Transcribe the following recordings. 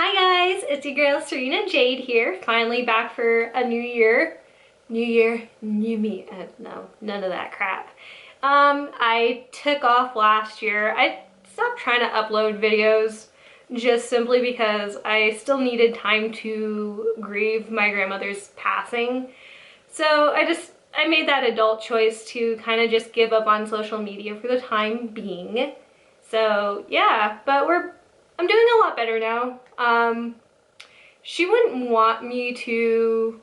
Hi guys, it's your girl Serena Jade here, finally back for a new year. New year, new me. No, none of that crap. I took off last year. I stopped trying to upload videos just simply because I still needed time to grieve my grandmother's passing. So I made that adult choice to kind of just give up on social media for the time being. So yeah, but I'm doing a lot better now. She wouldn't want me to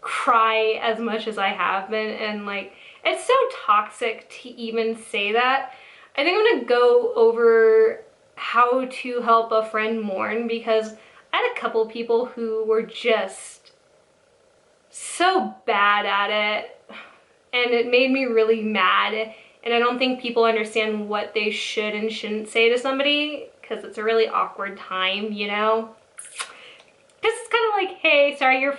cry as much as I have been, and like, it's so toxic to even say that. I think I'm gonna go over how to help a friend mourn, because I had a couple people who were just so bad at it, and it made me really mad. And I don't think people understand what they should and shouldn't say to somebody, because it's a really awkward time, you know? Because it's kind of like, hey, sorry, your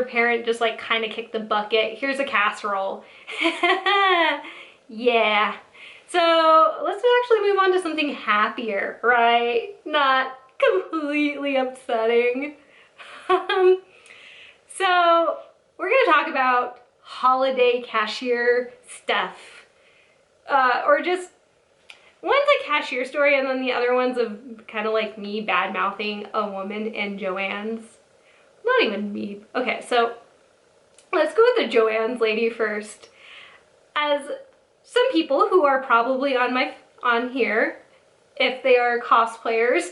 parent just like kind of kicked the bucket. Here's a casserole. Yeah. So let's actually move on to something happier, right? Not completely upsetting. So we're going to talk about holiday cashier stuff. Or just, one's a cashier story and then the other one's of kind of like me bad-mouthing a woman in Joann's. Not even me. Okay, so let's go with the Joann's lady first. As some people who are probably on here, if they are cosplayers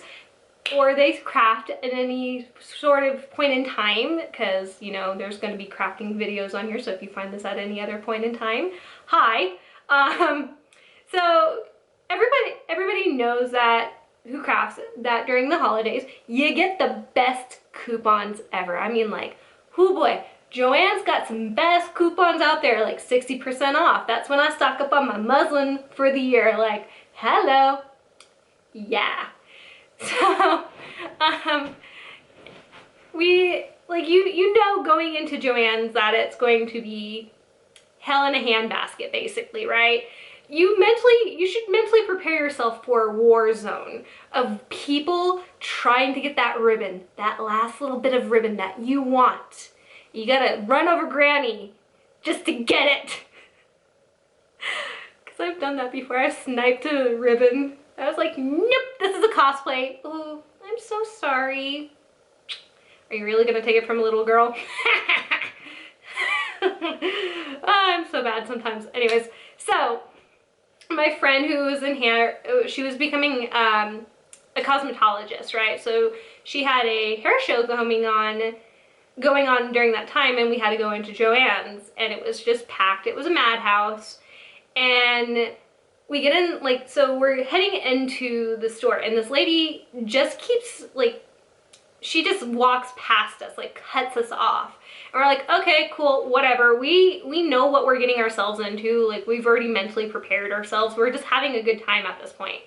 or they craft at any sort of point in time, because you know there's going to be crafting videos on here, so if you find this at any other point in time, hi. So everybody knows that, who crafts, that during the holidays you get the best coupons ever. I mean, like, oh boy, Joann's got some best coupons out there, like 60% off. That's when I stock up on my muslin for the year. Like, hello. Yeah. So we, like, you know, going into Joann's that it's going to be hell in a handbasket, basically, right? You should mentally prepare yourself for a war zone of people trying to get that ribbon, that last little bit of ribbon that you want. You gotta run over Granny just to get it. Because I've done that before. I sniped a ribbon. I was like, nope, this is a cosplay. Oh, I'm so sorry. Are you really gonna take it from a little girl? Oh, I'm so bad sometimes. Anyways, so my friend who was in hair, she was becoming a cosmetologist, right? So she had a hair show going on during that time, and we had to go into Joann's, and it was just packed. It was a madhouse, and we get in, like, so we're heading into the store, and this lady just keeps, like, she just walks past us, like cuts us off. And we're like, okay, cool, whatever. We know what we're getting ourselves into. Like, we've already mentally prepared ourselves. We're just having a good time at this point.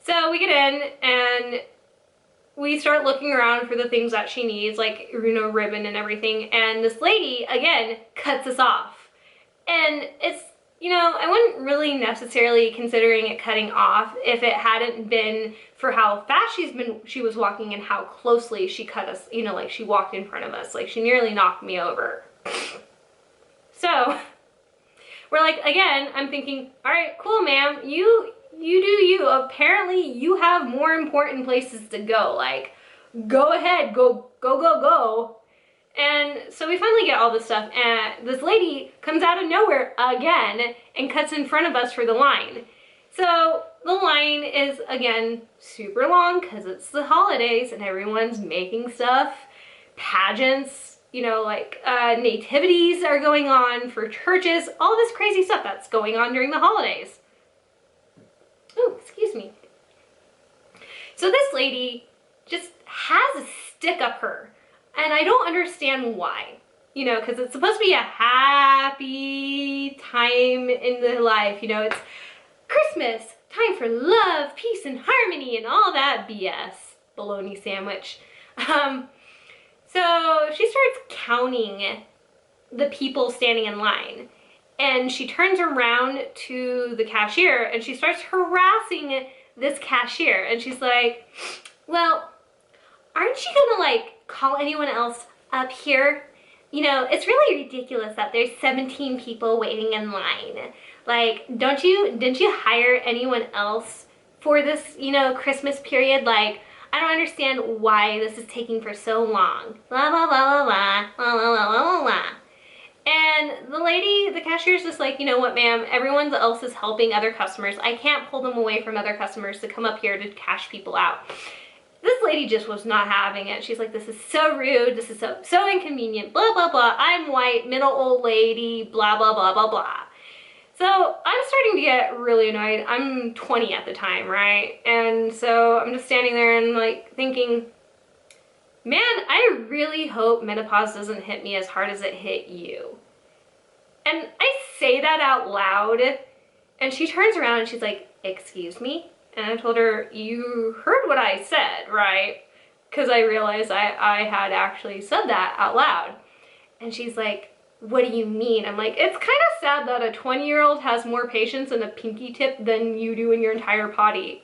So we get in and we start looking around for the things that she needs, like, you know, ribbon and everything. And this lady, again, cuts us off. And it's, you know, I wouldn't really necessarily considering it cutting off if it hadn't been for how fast she was walking and how closely she cut us, you know, like she walked in front of us, like she nearly knocked me over. So we're like, again, I'm thinking, all right, cool, ma'am, you do you. Apparently you have more important places to go. Like, go ahead, go. And so we finally get all this stuff, and this lady comes out of nowhere again and cuts in front of us for the line. So the line is, again, super long because it's the holidays and everyone's making stuff. Pageants, you know, like nativities are going on for churches, all this crazy stuff that's going on during the holidays. Oh, excuse me. So this lady just has a stick up her. And I don't understand why, you know, because it's supposed to be a happy time in the life, you know, it's Christmas, time for love, peace, and harmony, and all that BS, bologna sandwich. So she starts counting the people standing in line, and she turns around to the cashier, and she starts harassing this cashier, and she's like, well, aren't you gonna like call anyone else up here? You know, it's really ridiculous that there's 17 people waiting in line. Like, didn't you hire anyone else for this, you know, Christmas period? Like, I don't understand why this is taking for so long. Blah, blah, blah, blah, blah, blah, blah, blah, blah, blah. And the lady, the cashier's just like, you know what, ma'am, everyone else is helping other customers. I can't pull them away from other customers to come up here to cash people out. This lady just was not having it. She's like, this is so rude. This is so inconvenient, blah, blah, blah. I'm white, middle old lady, blah, blah, blah, blah, blah. So I'm starting to get really annoyed. I'm 20 at the time, right? And so I'm just standing there and like thinking, man, I really hope menopause doesn't hit me as hard as it hit you. And I say that out loud, and she turns around and she's like, excuse me? And I told her, you heard what I said, right? Because I realized I had actually said that out loud. And she's like, what do you mean? I'm like, it's kind of sad that a 20-year-old has more patience in a pinky tip than you do in your entire body.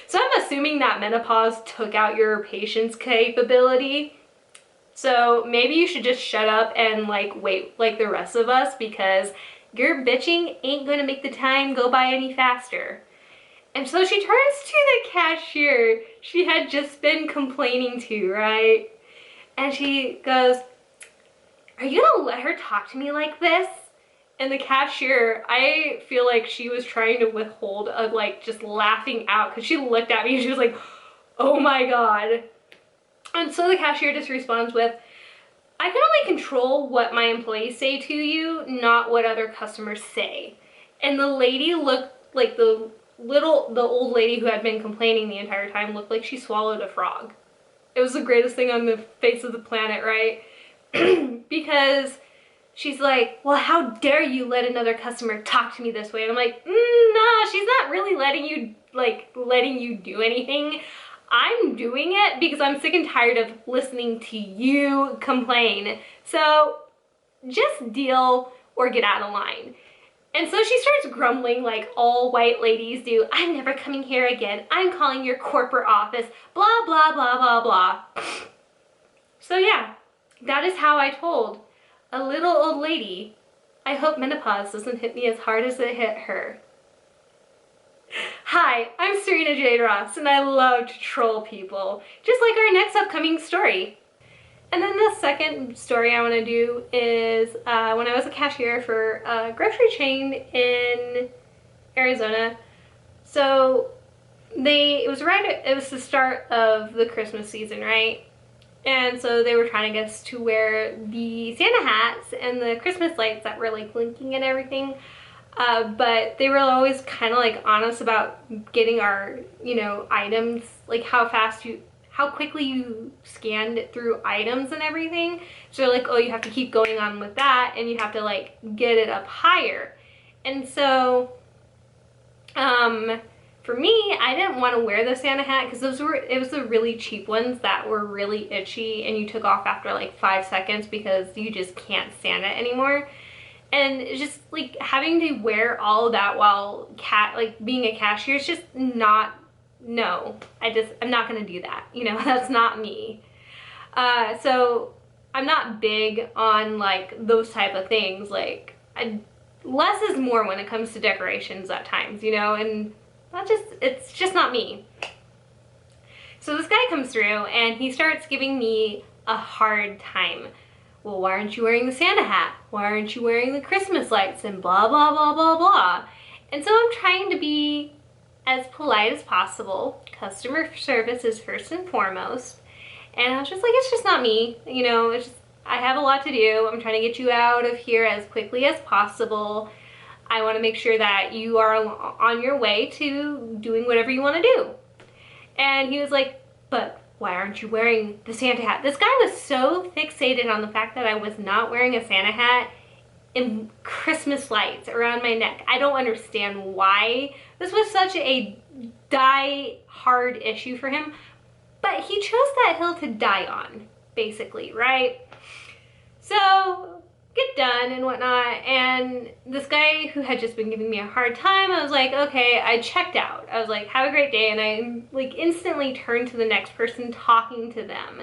So I'm assuming that menopause took out your patience capability. So maybe you should just shut up and like wait like the rest of us, because your bitching ain't gonna make the time go by any faster. And so she turns to the cashier she had just been complaining to, right? And she goes, are you gonna let her talk to me like this? And the cashier, I feel like she was trying to withhold a like just laughing out, because she looked at me and she was like, oh my God. And so the cashier just responds with, I can only control what my employees say to you, not what other customers say. And the lady looked like the old lady who had been complaining the entire time looked like she swallowed a frog. It was the greatest thing on the face of the planet, right? Because she's like, well, how dare you let another customer talk to me this way? And I'm like, no, she's not really letting you do anything. I'm doing it because I'm sick and tired of listening to you complain. So just deal or get out of line. And so she starts grumbling like all white ladies do. I'm never coming here again. I'm calling your corporate office. Blah, blah, blah, blah, blah. So yeah, that is how I told a little old lady, I hope menopause doesn't hit me as hard as it hit her. Hi, I'm Serena Jade Ross, and I love to troll people, just like our next upcoming story. And then the second story I want to do is when I was a cashier for a grocery chain in Arizona. So it was the start of the Christmas season, right? And so they were trying to get us to wear the Santa hats and the Christmas lights that were like blinking and everything. But they were always kind of like honest about getting our, you know, items, like how quickly you scanned through items and everything. So they're like, oh, you have to keep going on with that, and you have to like get it up higher. And so, for me, I didn't want to wear the Santa hat because it was the really cheap ones that were really itchy and you took off after like 5 seconds because you just can't stand it anymore. And it's just like having to wear all of that while being a cashier is just not, no, I'm not gonna do that. You know, that's not me. So I'm not big on like those type of things. Like less is more when it comes to decorations at times, you know, and it's just not me. So this guy comes through and he starts giving me a hard time. Well, why aren't you wearing the Santa hat? Why aren't you wearing the Christmas lights? And blah, blah, blah, blah, blah. And so I'm trying to be as polite as possible. Customer service is first and foremost. And I was just like, it's just not me. You know, I have a lot to do. I'm trying to get you out of here as quickly as possible. I want to make sure that you are on your way to doing whatever you want to do. And he was like, but why aren't you wearing the Santa hat? This guy was so fixated on the fact that I was not wearing a Santa hat and Christmas lights around my neck. I don't understand why this was such a die-hard issue for him, but he chose that hill to die on, basically, right? So get done and whatnot, and this guy who had just been giving me a hard time, I was like, okay, I checked out. I was like, have a great day, and I like instantly turned to the next person talking to them.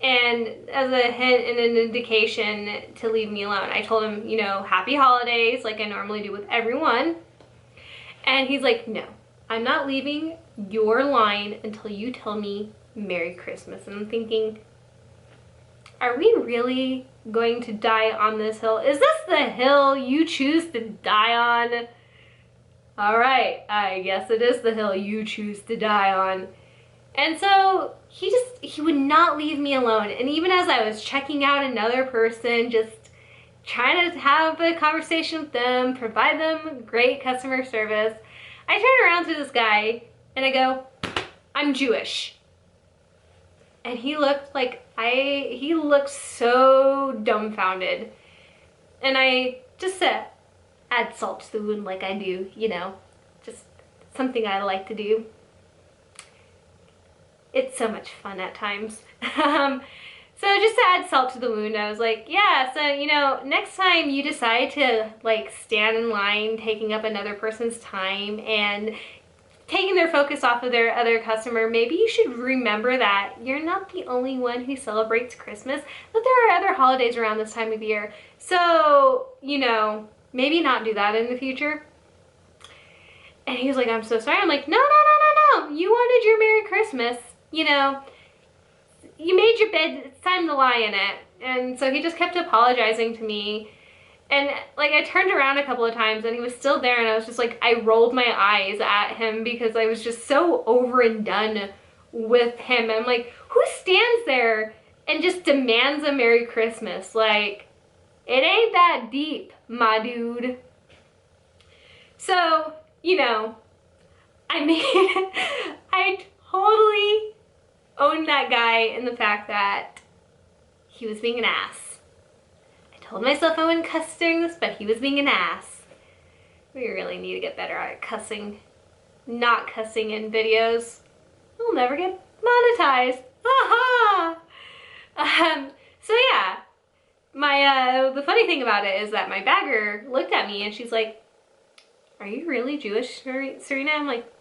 And as a hint and an indication to leave me alone, I told him, you know, happy holidays, like I normally do with everyone. And he's like, no, I'm not leaving your line until you tell me Merry Christmas. And I'm thinking, are we really going to die on this hill? Is this the hill you choose to die on? All right, I guess it is the hill you choose to die on. And so he would not leave me alone. And even as I was checking out another person, just trying to have a conversation with them, provide them great customer service, I turn around to this guy and I go, I'm Jewish. And he looked like he looked so dumbfounded. And I just add salt to the wound like I do, you know, just something I like to do. It's so much fun at times. So just to add salt to the wound, I was like, yeah, so, you know, next time you decide to like stand in line, taking up another person's time and taking their focus off of their other customer, maybe you should remember that you're not the only one who celebrates Christmas, that there are other holidays around this time of year. So, you know, maybe not do that in the future. And he was like, I'm so sorry. I'm like, no, no, no, no, no. You wanted your Merry Christmas. You know, you made your bed, it's time to lie in it. And so he just kept apologizing to me. And like I turned around a couple of times and he was still there, and I was just like, I rolled my eyes at him because I was just so over and done with him. I'm like, who stands there and just demands a Merry Christmas? Like, it ain't that deep, my dude. So, you know, I totally owned that guy in the fact that he was being an ass. I told myself I wouldn't cuss during this, but he was being an ass. We really need to get better at cussing, not cussing in videos. We'll never get monetized. Aha! So yeah, the funny thing about it is that my bagger looked at me and she's like, are you really Jewish, Serena? I'm like,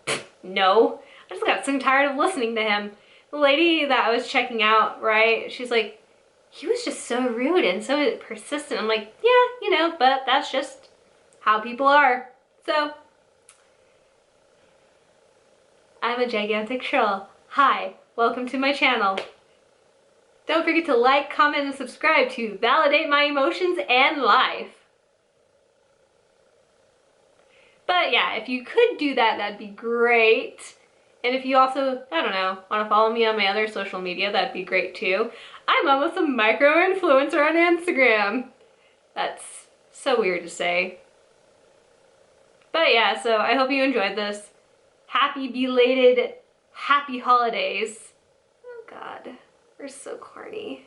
no. I just got so tired of listening to him. The lady that I was checking out, right, she's like, he was just so rude and so persistent. I'm like, yeah, you know, but that's just how people are. So, I'm a gigantic troll. Hi, welcome to my channel. Don't forget to like, comment, and subscribe to validate my emotions and life. But yeah, if you could do that, that'd be great. And if you also, I don't know, want to follow me on my other social media, that'd be great too. I'm almost a micro-influencer on Instagram. That's so weird to say. But yeah, so I hope you enjoyed this. Happy belated, happy holidays. Oh God, we're so corny.